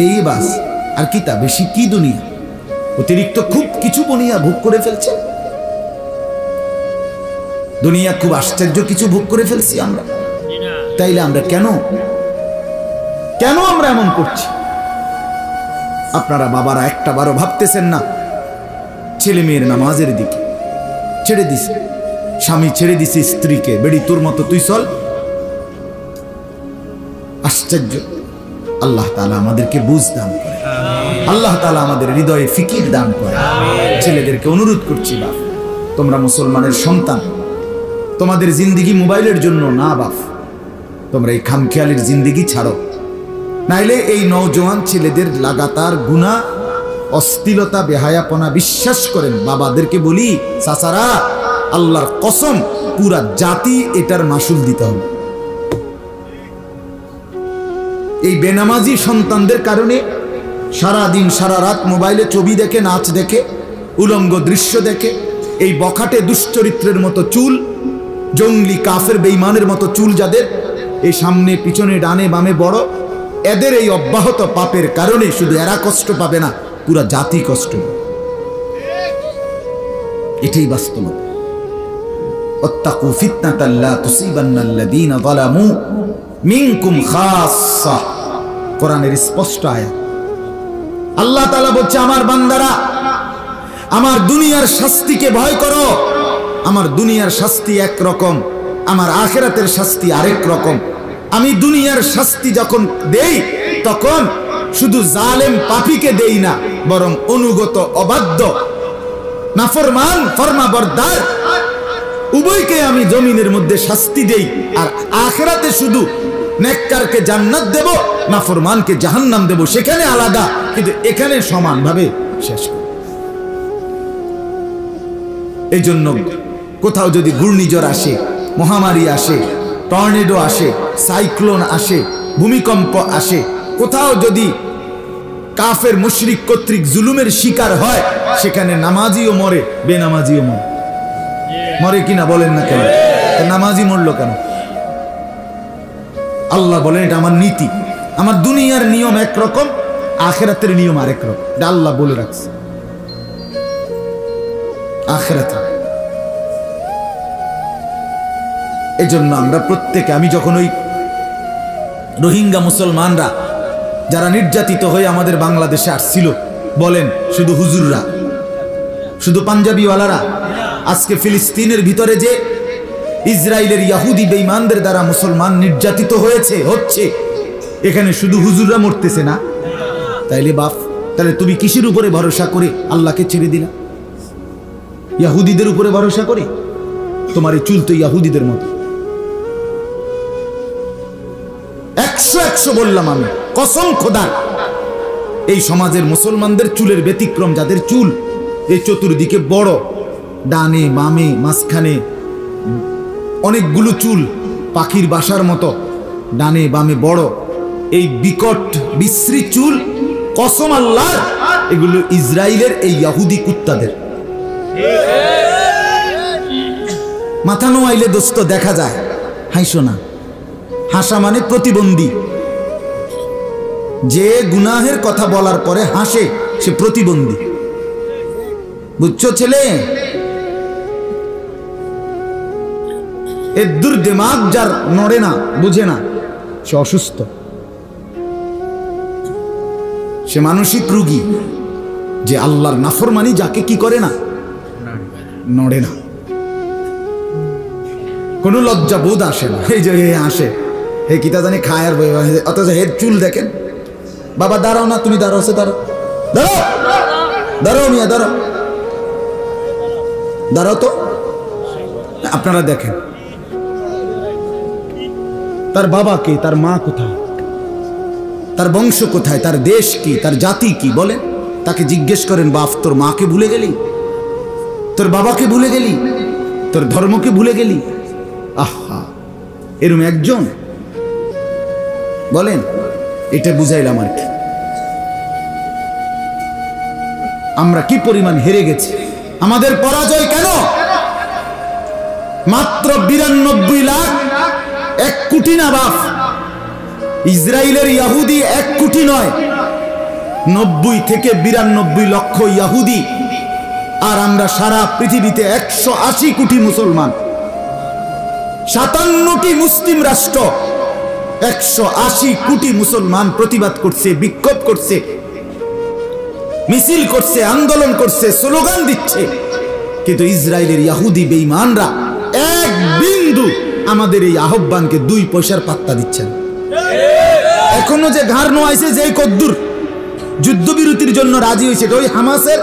Speaker 1: এই বাস। আর কি তা বেশি কি দুনিয়া? অতিরিক্ত খুব কিছু বনিয়া ভোগ করে ফেলছে দুনিয়া, খুব আশ্চর্য কিছু ভোগ করে ফেলছি আমরা। তাইলে আমরা কেন আমরা এমন করছি? আপনারা বাবারা একটা বারও ভাবতেছেন না ছেলে মেয়ের নামাজের দিকে? ছেড়ে দিছে স্বামী, ছেড়ে দিছে স্ত্রীকে, বেড়ি তোর মতো তুই চল। আশ্চর্য! আল্লাহ তাআলা আমাদেরকে বুঝ দান করে, আল্লাহ তাআলা আমাদের হৃদয়ে ফিকির দান করে। ছেলেদেরকে অনুরোধ করছি, বাপ তোমরা মুসলমানের সন্তান, তোমাদের জিন্দিগি মোবাইলের জন্য না বাপ, তোমরা এই খামখেয়ালির জিন্দিগি ছাড়ো, নাইলে এই নওজোয়ান ছেলেদের লাগাতার গুনাহ, অশ্লীলতা, বেহায়াপনা। বিশ্বাস করেন বাবাদেরকে বলি, চাচারা আল্লাহর কসম পুরা জাতি এটার মাসুল দিতে হবে। এই বেনামাজি সন্তানদের কারণে সারা দিন সারা রাত মোবাইলে ছবি দেখে, নাচ দেখে, উলঙ্গ দৃশ্য দেখে, এই বখাটে দুশ্চরিত্রের মতো চুল, জঙ্গলি কাফের বেঈমানের মতো চুল যাদের, এই সামনে পিছনে ডানে বামে বড়, এদের এই অব্যাহত পাপের কারণে শুধু এরা কষ্ট পাবে না, পুরা জাতি কষ্ট পাবে। এটাই বাস্তবতা। ওয়াত্তাকু ফিতনাতাল লা তুসিবান্নাল্লাযীনা যালামু মিনকুম খাসসা, কোরআনের স্পষ্ট আয়াত। আল্লাহ তাআলা বলছে, আমার বান্দারা, আমার দুনিয়ার শাস্তিকে ভয় করো। আমার দুনিয়ার শাস্তি এক রকম, আমার আখিরাতের শাস্তি আরেক রকম। আমি দুনিয়ার শাস্তি যখন দেই তখন শুধু জালেম পাপীকে দেই না, বরং অনুগত, অবাধ্য, নাফরমান, ফরমাবরদার উভয়কে আমি জমিনের মধ্যে শাস্তি দেই। আর আখিরাতে শুধু নেককারকে জান্নাত দেব, নাফরমানকে জাহান্নাম দেব, সেখানে আলাদা, কিন্তু এখানে সমানভাবে শেষ করি। এই জন্য কোথাও যদি ঘূর্ণিঝড় আসে, মহামারী আসে, টর্নেডো আসে, সাইক্লোন আসে, ভূমিকম্প আসে, কোথাও যদি কাফের মুশরিক কর্তৃক জুলুমের শিকার হয়, সেখানে নামাজিও মরে, বেনামাজিও মরে। মরে কিনা বলেন না কেন? নামাজি মরলো কেন? আল্লাহ বলেন এটা আমার নীতি, আমার দুনিয়ার নিয়ম একরকম, আখিরাতের নিয়ম আরেক রকম। এটা আল্লাহ বলে রাখছে। আখিরাতে এই জন্য আমরা প্রত্যেকে, আমি যখন ওই রোহিঙ্গা মুসলমানরা যারা নির্যাতিত হয়ে আমাদের বাংলাদেশে আসছিল, বলেন শুধু হুজুররা, শুধু পাঞ্জাবিওয়ালারা, আজকে ফিলিস্তিনের ভিতরে যে ইসরায়েলের ইহুদি বেঈমানদের দ্বারা মুসলমান নির্যাতিত হচ্ছে, এখানে শুধু হুজুররা মরতেছে না? তাইলে বাপ, তাহলে তুমি কিসের উপরে ভরসা করে আল্লাহকে ছেড়ে দিলা? ইহুদিদের উপরে ভরসা করে? তোমার এই চুল তো ইহুদিদের মতো। 100 বললাম আমি, কসম খোদার, এই সমাজের মুসলমানদের চুলের ব্যতিক্রম, যাদের চুল এই চতুর্দিকে বড়, ডানে বামে মাঝখানে অনেকগুলো চুল, পাখির বাসার মতো, ডানে বামে বড়, এই বিকট বিশ্রী চুল, কসম আল্লাহর, এগুলো ইসরায়েলের এই ইহুদি কুত্তাদের। মাথা নোয়াইলে দোস্ত দেখা যায়, হাসো না। হাসা মানে প্রতিবন্ধী। যে গুনাহের কথা বলার পরে হাসে সে প্রতিবন্ধী, বুঝছো ছেলে? এর দূর দিমাগ যার নড়ে না, বুঝে না, সে অসুস্থ, সে মানসিক রোগী। যে আল্লাহর নাফরমানি যাকে কি করে না, নড়ে না, কোনো লজ্জা বোধ আসে না। এই যে আসে, হে কিতা জানি খায় আর, অথচ হের চুল দেখেন। বাবা দাঁড়াও না, তুমি দাঁড়াও, সে দাঁড়াও, দাঁড়াও, দাঁড়াও মিয়া, দাঁড়াও, দাঁড়াও তো। আপনারা দেখেন তার বাবা কে, তার মা কোথায়, তার বংশ কোথায়, তার দেশ কি, তার জাতি কি? বলেন, তাকে জিজ্ঞেস করেন, বাপ তোর মাকে ভুলে গেলি, তোর বাবাকে ভুলে গেলি, তোর ধর্মকে ভুলে গেলি? আহা, এরম একজন? বলেন, এটা বুঝাইলাম আর কি। আমরা কি পরিমাণ হেরে গেছি, আমাদের পরাজয় কেন? মাত্র 92 লাখ, 1 কোটি না বাপ। ইসরায়েলের ইহুদি 1 কোটি নয়, 90 থেকে 92 লক্ষ ইহুদি, আর আমরা সারা পৃথিবীতে 180 কোটি মুসলমান, 57টি মুসলিম রাষ্ট্র, 180 কোটি মুসলমান প্রতিবাদ করছে, বিক্ষোভ করছে, মিছিল করছে, আন্দোলন করছে, স্লোগান দিচ্ছে। কিন্তু ইসরায়েলের ইহুদি বেঈমানরা এক বিন্দু আমাদের এই আহ্বানকে 2 পয়সার পাত্তা দিচ্ছেন। এখনো যে ঘাড় নোয়াইছে, যে কদ্দুর যুদ্ধবিরতির জন্য রাজি হয়েছে, ওই হামাসের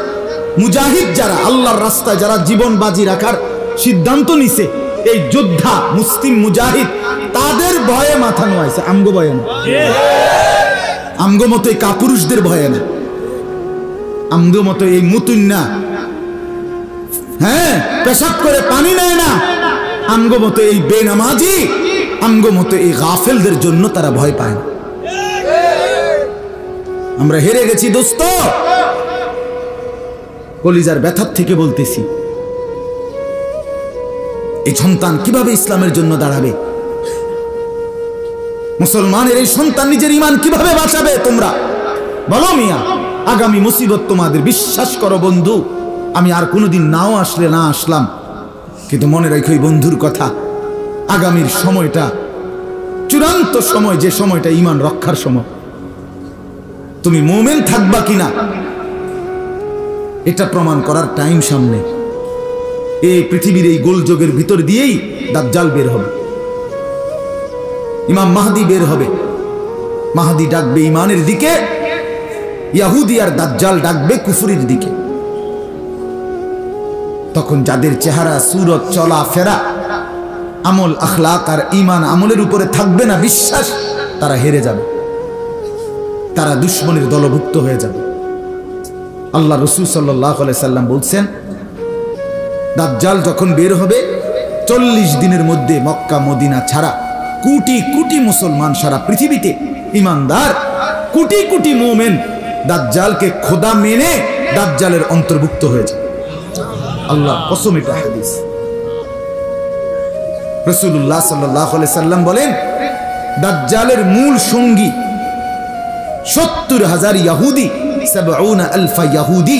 Speaker 1: মুজাহিদ যারা, আল্লাহর রাস্তায় যারা জীবন বাজি রাখার সিদ্ধান্ত নিছে, এই যোদ্ধা মুসলিম মুজাহিদ, তাদের ভয়ে মাথা নোয়াইছে, আমগো ভয়ে না, আমগো মতো এই কাপুরুষদের ভয়ে না, আমগো মতো এই মুতুন না, হ্যাঁ পেশাব করে পানি নেয় না, আমগো মতো এই বেনামাজি, আমগো মতো এই গাফেলদের জন্য তারা ভয় পায় না। আমরা হেরে গেছি দোস্ত, কলিজার ব্যথার থেকে বলতেছি। এই সন্তান কিভাবে ইসলামের জন্য দাঁড়াবে? মুসলমানের এই সন্তান নিজের ঈমান কিভাবে বাঁচাবে? তোমরা বলো মিয়া, আগামী মুসিবত তোমাদের। বিশ্বাস করো বন্ধু, আমি আর কোনোদিন নাও আসলে না আসলাম, কিন্তু মনে রাখো এই বন্ধুর কথা, আগামীর সময়টা চূড়ান্ত সময়, যে সময়টা ঈমান রক্ষার সময়। তুমি মুমিন থাকবা কিনা এটা প্রমাণ করার টাইম সামনে। এই পৃথিবীর এই গোলযোগের ভিতর দিয়েই দাজ্জাল বের হবে, ইমাম মাহদি বের হবে। মাহদি ডাকবে ঈমানের দিকে, ইহুদি আর দাজ্জাল ডাকবে কুফরির দিকে। তখন যাদের চেহারা, সুরত, চলা ফেরা, আমল, আখলাক আর ঈমান আমলের উপরে থাকবে না বিশ্বাস, তারা হেরে যাবে, তারা দুশমনের দলভুক্ত হয়ে যাবে। আল্লাহ রাসূল সাল্লাল্লাহু আলাইহি সাল্লাম বলছেন, দাজ্জাল যখন বের হবে 40 দিনের মধ্যে মক্কা মদিনা ছাড়া কোটি কোটি মুসলমান সারা পৃথিবীতে ঈমানদার, কোটি কোটি মুমিন দাজ্জালকে খোদা মেনে দাজ্জালের অন্তর্ভুক্ত হয়ে যায়। আল্লাহ কসম, এটা হাদিস। রাসূলুল্লাহ সাল্লাল্লাহু আলাইহি সাল্লাম বলেন, দাজ্জালের মূল সঙ্গী 70,000 ইহুদি, 70,000 ইহুদি।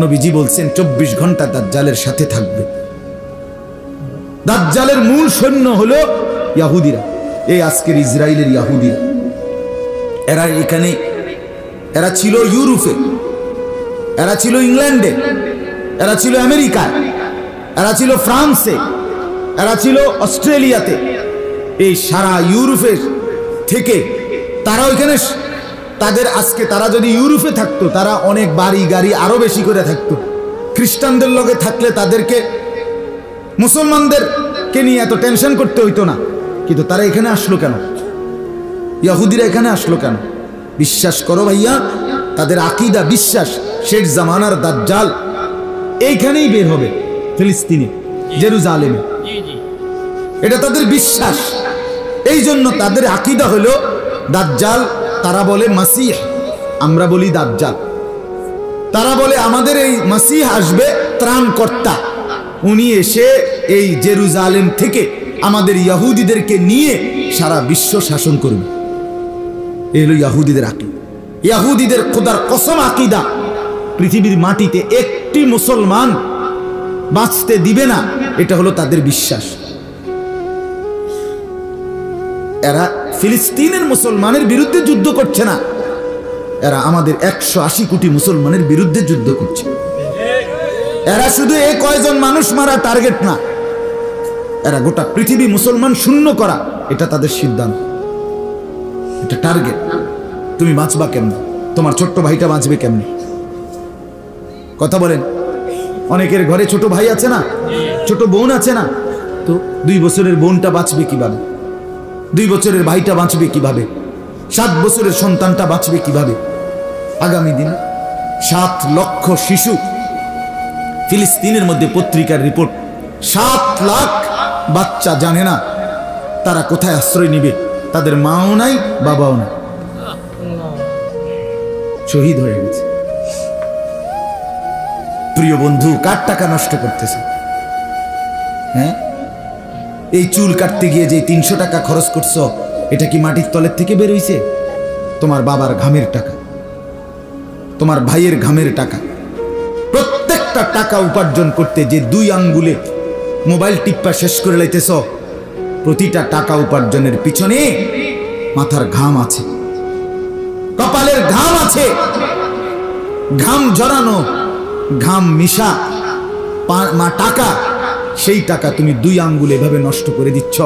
Speaker 1: নবীজি বলছেন 24 ঘন্টা দাজ্জালের সাথে থাকবে। দাজ্জালের মূল সৈন্য হলো ইহুদিরা, এই আজকের ইসরায়েলের ইহুদিরা। এরা এখানে, এরা ছিল ইউরোপে, এরা ছিল ইংল্যান্ডে, এরা ছিল আমেরিকায়, এরা ছিল ফ্রান্সে, এরা ছিল অস্ট্রেলিয়াতে। এই সারা ইউরোপের থেকে তারা ওইখানে, তাদের আজকে তারা যদি ইউরোপে থাকতো, তারা অনেক বাড়ি গাড়ি আরো বেশি করে থাকতো। খ্রিস্টানদের লগে থাকলে তাদেরকে, মুসলমানদেরকে নিয়ে এত টেনশন করতে হইতো না। কিন্তু তারা এখানে আসলো কেন? ইহুদিরা এখানে আসলো কেন? বিশ্বাস করো ভাইয়া, তাদের আকীদা, বিশ্বাস, শেষ জামানার দাজ্জাল এইখানেই বের হবে, ফিলিস্তিনে, জেরুজালেমে। এটা তাদের বিশ্বাস। এই জন্য তাদের আকীদা হলো দাজ্জাল, তারা বলে মাসিহ, আমরা বলি দাজ্জাল। তারা বলে আমাদের এই মাসিহ আসবে ত্রাণকর্তা, উনি এসে এই জেরুজালেম থেকে আমাদের ইহুদিদেরকে নিয়ে সারা বিশ্ব শাসন করবে। এই হলো ইহুদিদের আকীদা। ইহুদিদের খোদার কসম আকীদা, পৃথিবীর মাটিতে একটি মুসলমান বাঁচতে দিবে না, এটা হলো তাদের বিশ্বাস। এরা ফিলিস্তিনের মুসলমানের বিরুদ্ধে যুদ্ধ করছে না, এরা আমাদের 180 কোটি মুসলমানের বিরুদ্ধে যুদ্ধ করছে। এরা শুধু এই কয়জন মানুষ মারা টার্গেট না, এরা গোটা পৃথিবী মুসলমান শূন্য করা, এটা তাদের সিদ্ধান্ত, এটা টার্গেট। তুমি বাঁচবা কেমনে? তোমার ছোট্ট ভাইটা বাঁচবে কেমনে? কথা বলেন। অনেকের ঘরে ছোট ভাই আছে না, ছোট বোন আছে না, তো 2 বছরের বোনটা বাঁচবে কিভাবে? 2 বছরের ভাইটা বাঁচবে কিভাবে? 7 বছরের সন্তানটা বাঁচবে কিভাবে? আগামী দিনে 7 লক্ষ শিশু, ফিলিস্তিনের মধ্যে পত্রিকার রিপোর্ট, 7 লাখ বাচ্চা জানে না তারা কোথায় আশ্রয় নিবে। তাদের মাও নাই, বাবাও নাই, শহীদ হয়ে গেছে। প্রিয় বন্ধু, কার টাকা নষ্ট করতেছে? হ্যাঁ, এই চুল কাটতে গিয়ে যে 300 টাকা খরচ করছো, এটা কি মাটির তলের থেকে বের হইছে? তোমার বাবার ঘামের টাকা, তোমার ভাইয়ের ঘামের টাকা। প্রত্যেকটা টাকা উপার্জন করতে যে 2 আঙ্গুলে মোবাইল টিপ্পা শেষ করে লাইতেছ, প্রতিটা টাকা উপার্জনের পিছনে মাথার ঘাম আছে, কপালের ঘাম আছে, ঘাম জড়ানো, ঘাম মিশা টাকা। সেই টাকা তুমি 2 আঙ্গুলে এভাবে নষ্ট করে দিচ্ছ,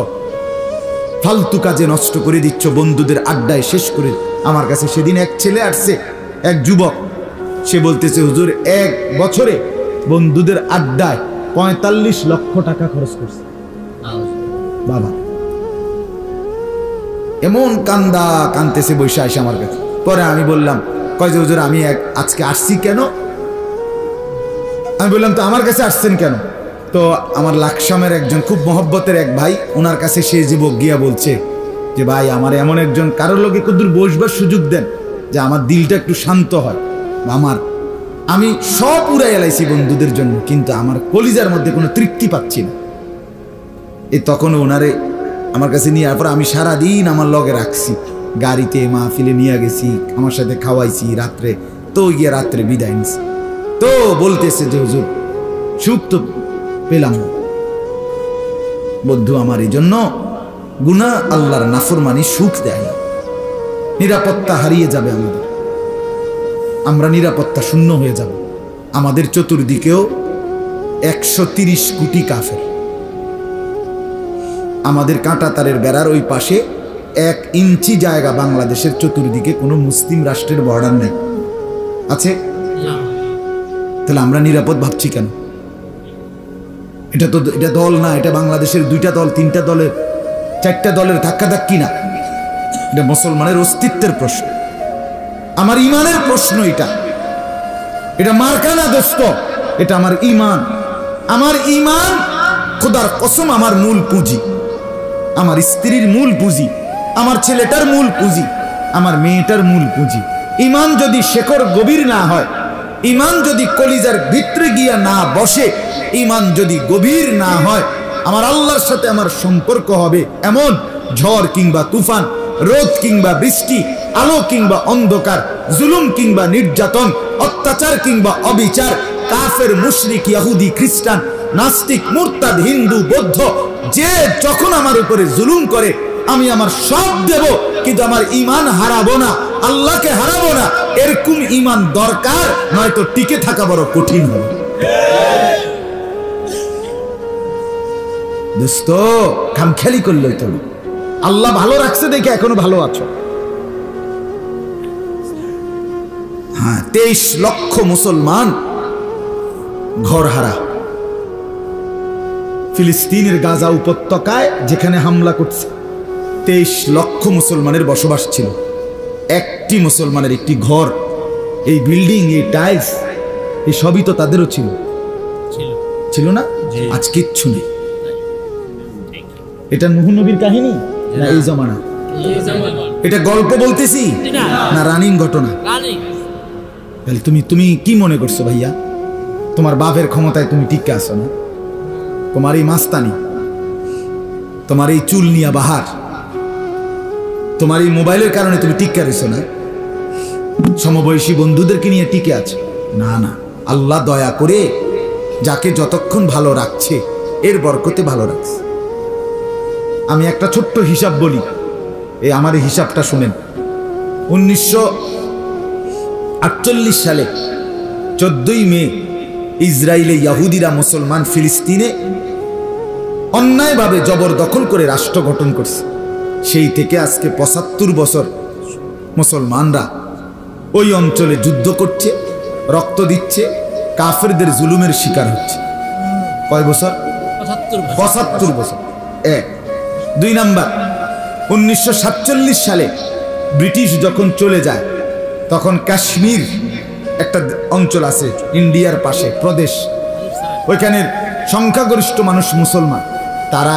Speaker 1: ফালতু কাজে নষ্ট করে দিচ্ছ, বন্ধুদের আড্ডায় শেষ করে। আমার কাছে সেদিন এক ছেলে আসছে, এক যুবক, সে বলতেছে, হুজুর 1 বছরে বন্ধুদের আড্ডায় 45 লক্ষ টাকা খরচ করছে। বাবা এমন কান্দা কানতেছে বৈশা আসে আমার কাছে। পরে আমি বললাম, কয় যে হুজুর আমি আজকে আসছি কেন? আমি বললাম, তো আমার কাছে আসছেন কেন? তো আমার লাকসামের একজন খুব মহব্বতের এক ভাই, ওনার কাছে সে যুবক গিয়া বলছে যে ভাই, আমার এমন একজন কারোর লোকে কদ্দুর বসবার সুযোগ দেন যে আমার দিলটা একটু শান্ত হয়। আমি সব উড়াই এলাইছি বন্ধুদের জন্য, কিন্তু আমার কলিজার মধ্যে কোনো তৃপ্তি পাচ্ছি না। তখন ওনারে আমার কাছে নিয়ে পর আমি সারাদিন আমার লগে রাখছি, গাড়িতে মাহফিলে নিয়ে গেছি, আমার সাথে খাওয়াইছি রাত্রে, তো গিয়ে রাত্রে বিদায় নিছি। তো বলতেছে যে হুজুর সুখ তো পেলাম বন্ধু, আমার এই জন্য গুনাহ আল্লাহর নাফরমানি সুখ দেয় না, নিরাপত্তা হারিয়ে যাবে আমাদের, আমরা নিরাপত্তা শূন্য হয়ে যাব। আমাদের চতুর্দিকেও 130 কোটি কাফের, আমাদের কাঁটাতারের বেড়ার ওই পাশে 1 ইঞ্চি জায়গা বাংলাদেশের চতুর্দিকে কোনো মুসলিম রাষ্ট্রের বর্ডার নেই, আছে? তাহলে আমরা নিরাপদ ভাবছি কেন? এটা দল না, এটা বাংলাদেশের 2টা দল 3টা দলের 4টা দলের ধাক্কাধাক্কি না, এটা মুসলমানের অস্তিত্বের প্রশ্ন, আমার ইমানের প্রশ্ন। এটা মার্কা না দোস্ত, এটা আমার ইমান। আমার ইমান খোদার কসম আমার মূল পুঁজি, আমার স্ত্রীর মূল পুঁজি, আমার ছেলেটার মূল পুঁজি, আমার মেয়েটার মূল পুঁজি। ইমান যদি শেকড় গভীর না হয়, ইমান যদি কলিজার ভিতরে গিয়া না বসে, ইমান যদি গভীর না হয়, আমার আল্লাহর সাথে আমার সম্পর্ক হবে এমন ঝড় কিংবা তুফান, রোদ কিংবা বৃষ্টি, আলো কিংবা অন্ধকার, জুলুম কিংবা নির্যাতন, অত্যাচার কিংবা অবিচার, কাফের, মুশরিক, ইহুদি, খ্রিস্টান, নাস্তিক, মুরতাদ, হিন্দু, বৌদ্ধ, যে যখন আমার উপরে জুলুম করে, আমি আমার সব দেব, কিন্তু আমার ইমান হারাবো না, আল্লাহকে হারাবো না। এরকম ইমান দরকার, নয়তো টিকে থাকা বড় কঠিন হবে। দোস্ত খামখেয়ালি করলেই তো, আল্লাহ ভালো রাখছে দেখে এখনো ভালো আছো। হ্যাঁ, 23 লক্ষ মুসলমান ঘর হারা। ফিলিস্তিনের গাজা উপত্যকায় যেখানে হামলা করছে, 23 লক্ষ মুসলমানের বসবাস ছিল। একটি মুসলমানের একটি ঘর, এই বিল্ডিং, এই টাইলস, এই সবই তো তাদেরও ছিল না? আজ কিচ্ছু নেই। এটা নূহ নবীর কাহিনী না এই জমানা? এটা গল্প বলতেছি না রানিং ঘটনা? তুমি কি মনে করছো ভাইয়া, তোমার বাপের ক্ষমতায় তুমি টিকে আছো না? তোমার এই মাস্তানি, তোমার এই চুল নিয়া বাহার, তোমার এই মোবাইলের কারণে তুমি টিকে রয়েছো না? সমবয়সী বন্ধুদেরকে নিয়ে টিকে আছে না? না, আল্লাহ দয়া করে যাকে যতক্ষণ ভালো রাখছে এর বরকতে ভালো রাখছে। আমি একটা ছোট্ট হিসাব বলি, আমার এই হিসাবটা শুনেন। 1948 সালে 14ই মে ইসরায়েলে ইহুদিরা মুসলমান ফিলিস্তিনে অন্যায়ভাবে জবরদখল করে রাষ্ট্র গঠন করছে। সেই থেকে আজকে 75 বছর মুসলমানরা ওই অঞ্চলে যুদ্ধ করছে, রক্ত দিচ্ছে, কাফেরদের জুলুমের শিকার হচ্ছে। কয় বছর? 75 বছর। 1 2 নাম্বার, 1947 সালে ব্রিটিশ যখন চলে যায়, তখন কাশ্মীর একটা অঞ্চল আছে ইন্ডিয়ার পাশে প্রদেশ, ওইখানের সংখ্যাগরিষ্ঠ মানুষ মুসলমান, তারা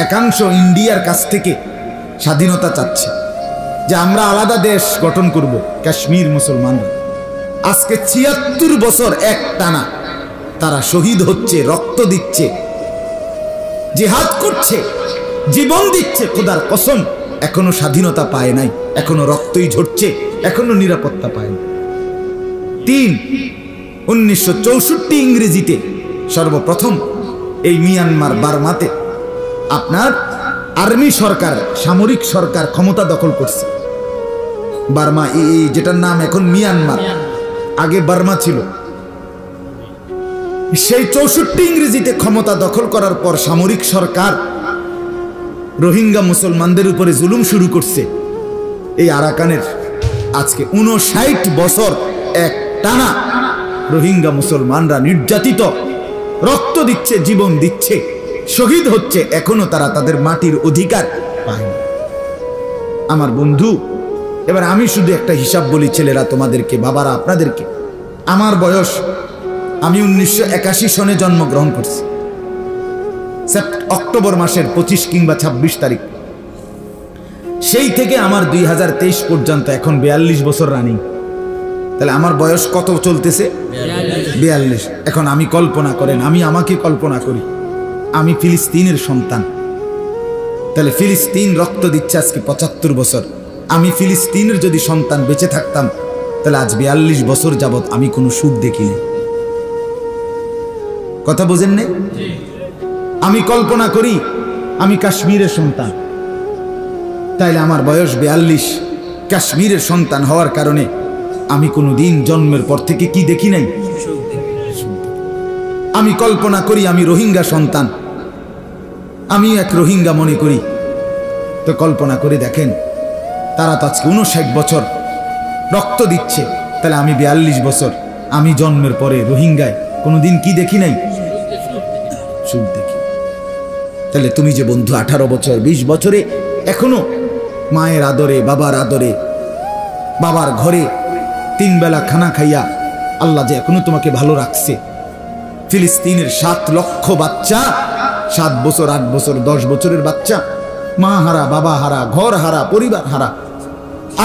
Speaker 1: একাংশ ইন্ডিয়ার কাছ থেকে স্বাধীনতা চাচ্ছে যে আমরা আলাদা দেশ গঠন করব। কাশ্মীর মুসলমানরা আজকে 76 বছর এক টানা তারা শহীদ হচ্ছে, রক্ত দিচ্ছে, জিহাদ করছে, জীবন দিচ্ছে। খোদার কসম, এখনো স্বাধীনতা পায় নাই, এখনো রক্তই ঝরছে, এখনো নিরাপত্তা পায় না। 3, 1964 ইংরেজিতে সর্বপ্রথম এই মিয়ানমার বার্মাতে আপনার আর্মি সরকার, সামরিক সরকার ক্ষমতা দখল করছে। বার্মা, এই যেটার নাম এখন মিয়ানমার, আগে বার্মা ছিল। সেই 64 ইংরেজিতে ক্ষমতা দখল করার পর সামরিক সরকার রোহিঙ্গা মুসলমানদের উপরে জুলুম শুরু করছে। এই আরাকানের আজকে 59 বছর এক টানা রোহিঙ্গা মুসলমানরা নির্যাতিত, রক্ত দিচ্ছে, জীবন দিচ্ছে, শহীদ হচ্ছে, এখনো তারা তাদের মাটির অধিকার পায়নি। আমার বন্ধু, এবার আমি শুধু একটা হিসাব বলি ছেলেরা তোমাদেরকে, বাবারা আপনাদেরকে। আমার বয়স, আমি 1981 সনে জন্মগ্রহণ করছি, অক্টোবর মাসের 25 কিংবা 26 তারিখ। সেই থেকে আমার 2023 পর্যন্ত এখন 42 বছর রানিং। তাহলে আমার বয়স কত চলতেছে? 42। এখন আমি কল্পনা করেন, আমি আমাকে কল্পনা করি, আমি ফিলিস্তিনের সন্তান। তাহলে ফিলিস্তিন রক্ত দিচ্ছে আজকে 75 বছর। আমি ফিলিস্তিনের যদি সন্তান বেঁচে থাকতাম, তাহলে আজ 42 বছর যাবৎ আমি কোনো সুখ দেখিনি। কথা বোঝেন না? আমি কল্পনা করি আমি কাশ্মীরের সন্তান, তাইলে আমার বয়স 42। কাশ্মীরের সন্তান হওয়ার কারণে আমি কোনো দিন জন্মের পর থেকে কি দেখি নাই। আমি কল্পনা করি আমি রোহিঙ্গা সন্তান, আমি এক রোহিঙ্গা মনে করি। তো কল্পনা করে দেখেন, তারা তো আজকে 59 বছর রক্ত দিচ্ছে, তাহলে আমি 42 বছর, আমি জন্মের পরে রোহিঙ্গায় কোনোদিন কি দেখি নাই, সুখ দেখি। তাহলে তুমি যে বন্ধু 18 বছর 20 বছরে এখনো মায়ের আদরে, বাবার আদরে, বাবার ঘরে 3 বেলা খানা খাইয়া আল্লাহ যে এখনো তোমাকে ভালো রাখছে। ফিলিস্তিনের 7 লক্ষ বাচ্চা, 7 বছর 8 বছর 10 বছরের বাচ্চা, মা হারা, বাবা হারা, ঘর হারা, পরিবার হারা,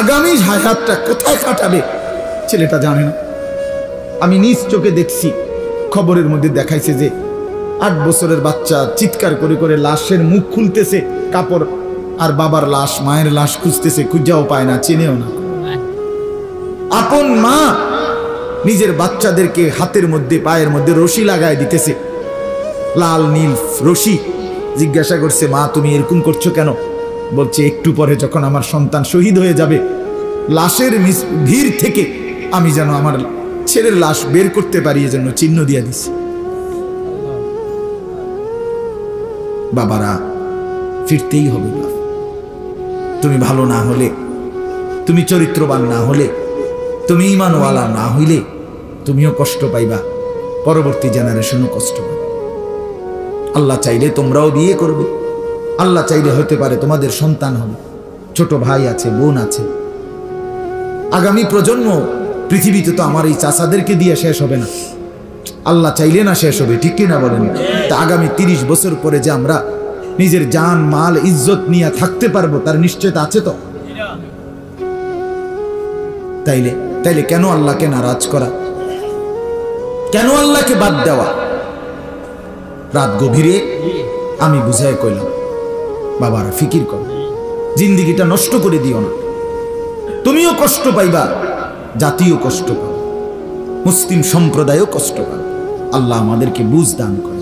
Speaker 1: আগামী হায়াতটা কোথায় কাটাবে ছেলেটা জানে না। আমি নিজ চোখে দেখছি, খবরের মধ্যে দেখাইছে যে 8 বছরের বাচ্চা চিৎকার করে করে লাশের মুখ খুলতেছে, কাপড়, আর বাবার লাশ, মায়ের লাশ খুঁজতেছে, খুঁজাও পায় না, চেনেও না। আপন মা নিজের বাচ্চাদেরকে হাতের মধ্যে, পায়ের মধ্যে রশি লাগায় দিতেছে, লাল নীল রশি। জিজ্ঞাসা করছে, মা তুমি এরকম করছো কেন? বলছে, একটু পরে যখন আমার সন্তান শহীদ হয়ে যাবে, লাশের ভিড় থেকে আমি যেন আমার ছেলের লাশ বের করতে পারি, এজন্য চিহ্ন দিয়ে দিছি। বাবারা, ফিরতেই হবে। তুমি ভালো না হলে, তুমি চরিত্রবান না হলে, তুমি ঈমানওয়ালা না হইলে তুমিও কষ্ট পাইবা, পরবর্তী জেনারেশনও কষ্ট পাবে। আল্লাহ চাইলে তোমরাও বিয়ে করবে, আল্লাহ চাইলে হতে পারে তোমাদের সন্তান হবে, ছোট ভাই আছে, বোন আছে। আগামী প্রজন্ম পৃথিবীতে তো আমার এই চাচাদেরকে দিয়ে শেষ হবে না, আল্লাহ চাইলে না শেষ হবে, ঠিক কিনা বলেন? তা আগামী 30 বছর পরে যে আমরা নিজের জান মাল ইজ্জত নিয়ে থাকতে পারবো তার নিশ্চয়তা আছে তো? তাইলে তাইলে কেন আল্লাহকে নারাজ করা, কেন আল্লাহকে বাদ দেওয়া? রাত গভীরে আমি বুঝায় কইলাম, বাবারা ফিকির করো, জিন্দিগিটা নষ্ট করে দিও না। তুমিও কষ্ট পাইবা, জাতীয় কষ্ট পাবে, মুসলিম সম্প্রদায়ও কষ্ট পাবে। আল্লাহ আমাদেরকে বুঝ দান করে।